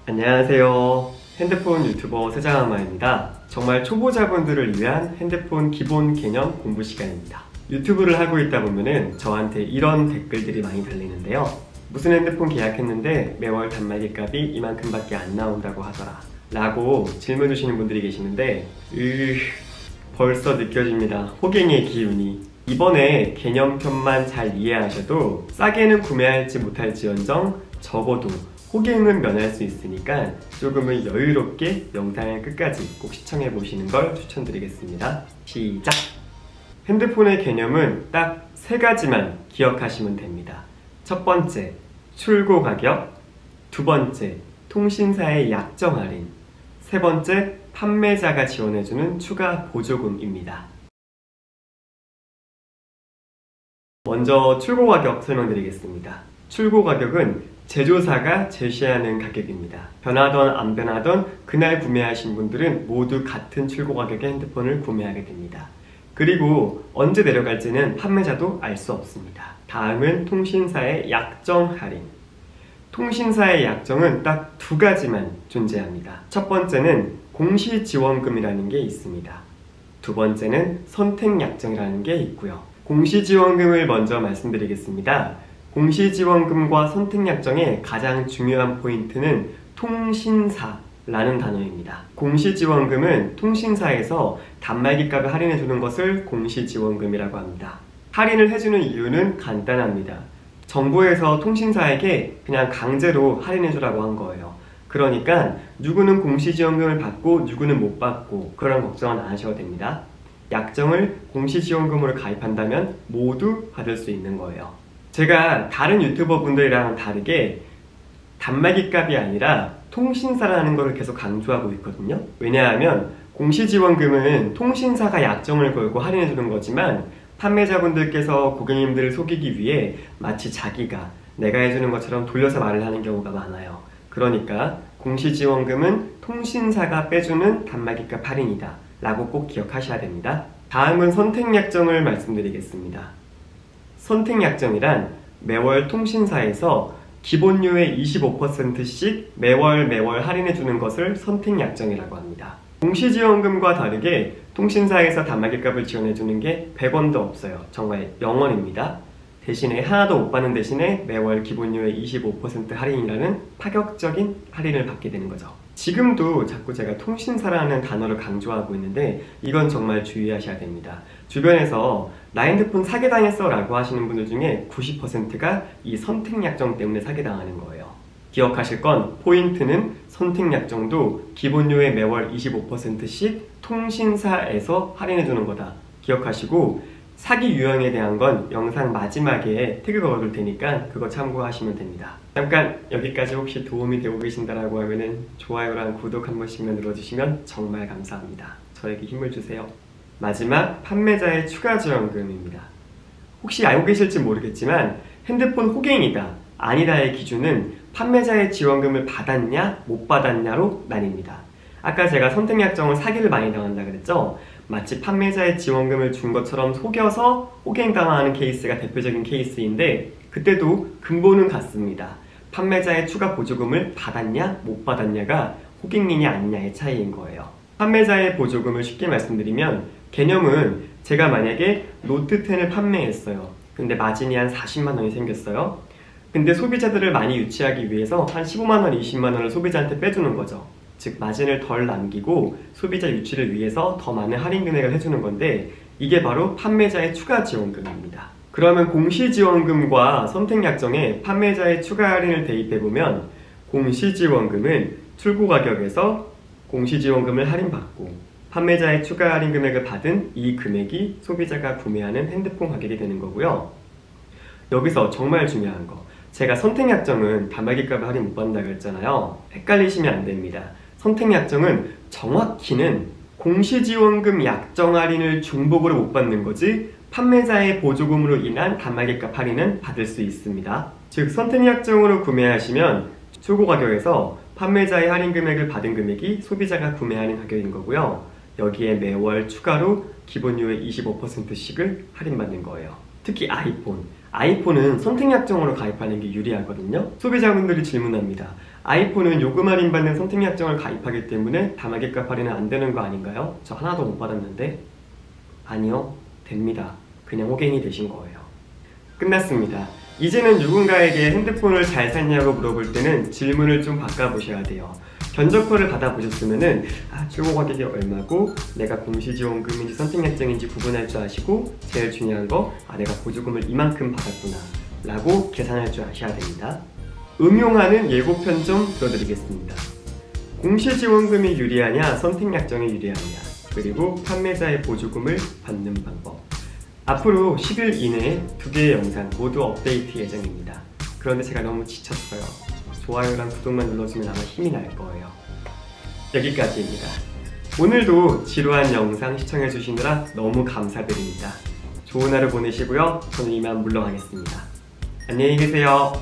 안녕하세요. 핸드폰 유튜버 세장아마입니다. 정말 초보자분들을 위한 핸드폰 기본 개념 공부 시간입니다. 유튜브를 하고 있다 보면은 저한테 이런 댓글들이 많이 달리는데요. 무슨 핸드폰 계약했는데 매월 단말기 값이 이만큼밖에 안 나온다고 하더라 라고 질문 주시는 분들이 계시는데 벌써 느껴집니다. 호갱의 기운이. 이번에 개념편만 잘 이해하셔도 싸게는 구매할지 못할지언정 적어도 호갱은 면할 수 있으니까 조금은 여유롭게 영상을 끝까지 꼭 시청해 보시는 걸 추천드리겠습니다. 시작! 핸드폰의 개념은 딱 세 가지만 기억하시면 됩니다. 첫 번째, 출고 가격. 두 번째, 통신사의 약정 할인. 세 번째, 판매자가 지원해주는 추가 보조금입니다. 먼저 출고 가격 설명드리겠습니다. 출고 가격은 제조사가 제시하는 가격입니다. 변하던 안 변하던 그날 구매하신 분들은 모두 같은 출고 가격의 핸드폰을 구매하게 됩니다. 그리고 언제 내려갈지는 판매자도 알 수 없습니다. 다음은 통신사의 약정 할인. 통신사의 약정은 딱 두 가지만 존재합니다. 첫 번째는 공시지원금이라는 게 있습니다. 두 번째는 선택약정이라는 게 있고요. 공시지원금을 먼저 말씀드리겠습니다. 공시지원금과 선택약정의 가장 중요한 포인트는 통신사라는 단어입니다. 공시지원금은 통신사에서 단말기 값을 할인해주는 것을 공시지원금이라고 합니다. 할인을 해주는 이유는 간단합니다. 정부에서 통신사에게 그냥 강제로 할인해주라고 한 거예요. 그러니까 누구는 공시지원금을 받고 누구는 못 받고 그런 걱정은 안 하셔도 됩니다. 약정을 공시지원금으로 가입한다면 모두 받을 수 있는 거예요. 제가 다른 유튜버 분들이랑 다르게 단말기 값이 아니라 통신사라는 것을 계속 강조하고 있거든요. 왜냐하면 공시지원금은 통신사가 약정을 걸고 할인해주는 거지만 판매자분들께서 고객님들을 속이기 위해 마치 자기가 내가 해주는 것처럼 돌려서 말을 하는 경우가 많아요. 그러니까 공시지원금은 통신사가 빼주는 단말기 값 할인이다 라고 꼭 기억하셔야 됩니다. 다음은 선택약정을 말씀드리겠습니다. 선택약정이란 매월 통신사에서 기본료의 25%씩 매월 할인해주는 것을 선택약정이라고 합니다. 공시지원금과 다르게 통신사에서 단말기 값을 지원해주는 게 100원도 없어요. 정말 0원입니다. 대신에 하나도 못 받는 대신에 매월 기본료의 25% 할인이라는 파격적인 할인을 받게 되는 거죠. 지금도 자꾸 제가 통신사라는 단어를 강조하고 있는데 이건 정말 주의하셔야 됩니다. 주변에서 나 핸드폰 사기당했어 라고 하시는 분들 중에 90%가 이 선택약정 때문에 사기당하는 거예요. 기억하실 건 포인트는 선택약정도 기본료의 매월 25%씩 통신사에서 할인해주는 거다. 기억하시고 사기 유형에 대한 건 영상 마지막에 태그 걸어둘 테니까 그거 참고하시면 됩니다. 잠깐 여기까지 혹시 도움이 되고 계신다라고 하면은 좋아요랑 구독 한 번씩만 눌러주시면 정말 감사합니다. 저에게 힘을 주세요. 마지막 판매자의 추가 지원금입니다. 혹시 알고 계실지 모르겠지만 핸드폰 호갱이다 아니다의 기준은 판매자의 지원금을 받았냐 못 받았냐로 나뉩니다. 아까 제가 선택약정을 사기를 많이 당한다 그랬죠? 마치 판매자의 지원금을 준 것처럼 속여서 호갱당하는 케이스가 대표적인 케이스인데 그때도 근본은 같습니다. 판매자의 추가 보조금을 받았냐 못 받았냐가 호갱이냐 아니냐의 차이인 거예요. 판매자의 보조금을 쉽게 말씀드리면 개념은 제가 만약에 노트 10을 판매했어요. 근데 마진이 한 40만원이 생겼어요. 근데 소비자들을 많이 유치하기 위해서 한 15만원, 20만원을 소비자한테 빼주는 거죠. 즉 마진을 덜 남기고 소비자 유치를 위해서 더 많은 할인 금액을 해주는 건데 이게 바로 판매자의 추가 지원금입니다. 그러면 공시지원금과 선택약정에 판매자의 추가 할인을 대입해보면 공시지원금은 출고 가격에서 공시지원금을 할인받고 판매자의 추가 할인 금액을 받은 이 금액이 소비자가 구매하는 핸드폰 가격이 되는 거고요. 여기서 정말 중요한 거, 제가 선택약정은 단말기 값을 할인 못 받는다고 했잖아요. 헷갈리시면 안 됩니다. 선택약정은 정확히는 공시지원금 약정 할인을 중복으로 못 받는 거지 판매자의 보조금으로 인한 단말기 값 할인은 받을 수 있습니다. 즉 선택약정으로 구매하시면 출고 가격에서 판매자의 할인 금액을 받은 금액이 소비자가 구매하는 가격인 거고요. 여기에 매월 추가로 기본료의 25%씩을 할인받는 거예요. 특히 아이폰은 선택약정으로 가입하는 게 유리하거든요. 소비자분들이 질문합니다. 아이폰은 요금 할인받는 선택 약정을 가입하기 때문에 다마기값 할인은 안 되는 거 아닌가요? 저 하나도 못 받았는데? 아니요, 됩니다. 그냥 호갱이 되신 거예요. 끝났습니다. 이제는 누군가에게 핸드폰을 잘 샀냐고 물어볼 때는 질문을 좀 바꿔보셔야 돼요. 견적표를 받아보셨으면은 출고 가격이 얼마고 내가 공시지원금인지 선택약정인지 구분할 줄 아시고, 제일 중요한 거 내가 보조금을 이만큼 받았구나 라고 계산할 줄 아셔야 됩니다. 응용하는 예고편 좀 들어드리겠습니다. 공시지원금이 유리하냐 선택약정이 유리하냐, 그리고 판매자의 보조금을 받는 방법. 앞으로 10일 이내에 2개의 영상 모두 업데이트 예정입니다. 그런데 제가 너무 지쳤어요. 좋아요랑 구독만 눌러주면 아마 힘이 날 거예요. 여기까지입니다. 오늘도 지루한 영상 시청해주시느라 너무 감사드립니다. 좋은 하루 보내시고요. 저는 이만 물러가겠습니다. 안녕히 계세요.